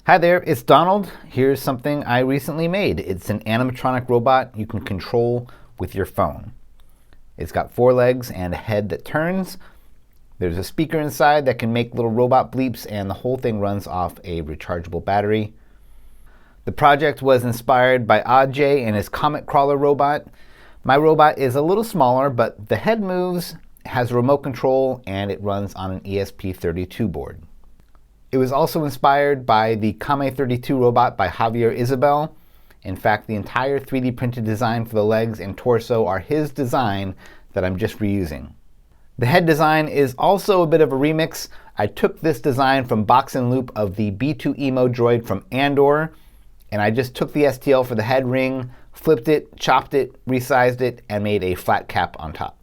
Hi there, it's Donald. Here's something I recently made. It's an animatronic robot you can control with your phone. It's got 4 legs and a head that turns. There's a speaker inside that can make little robot bleeps, and the whole thing runs off a rechargeable battery. The project was inspired by Aj and his Comet Crawler robot. My robot is a little smaller, but the head moves, has a remote control, and it runs on an ESP32 board. It was also inspired by the Animating robot by Javier Isabel. In fact, the entire 3D printed design for the legs and torso are his design that I'm just reusing. The head design is also a bit of a remix. I took this design from Box and Loop of the B2EMO Droid from Andor, and I just took the STL for the head ring, flipped it, chopped it, resized it, and made a flat cap on top.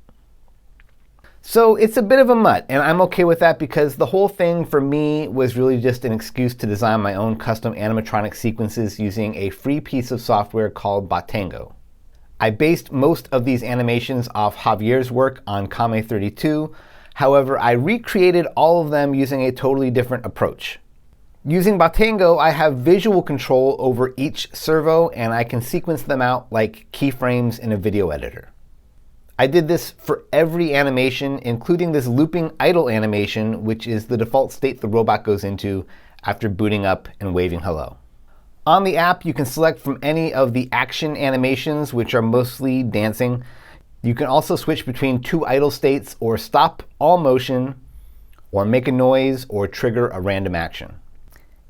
So it's a bit of a mutt, and I'm okay with that because the whole thing for me was really just an excuse to design my own custom animatronic sequences using a free piece of software called Bottango. I based most of these animations off Javier's work on ESP32. However, I recreated all of them using a totally different approach. Using Bottango, I have visual control over each servo, and I can sequence them out like keyframes in a video editor. I did this for every animation, including this looping idle animation, which is the default state the robot goes into after booting up and waving hello. On the app, you can select from any of the action animations, which are mostly dancing. You can also switch between 2 idle states, or stop all motion, or make a noise, or trigger a random action.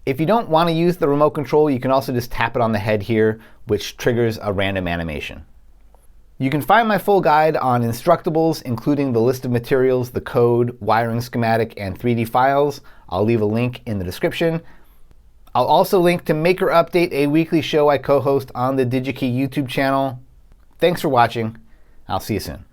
If you don't want to use the remote control, you can also just tap it on the head here, which triggers a random animation. You can find my full guide on Instructables, including the list of materials, the code, wiring schematic, and 3D files. I'll leave a link in the description. I'll also link to Maker Update, a weekly show I co-host on the DigiKey YouTube channel. Thanks for watching. I'll see you soon.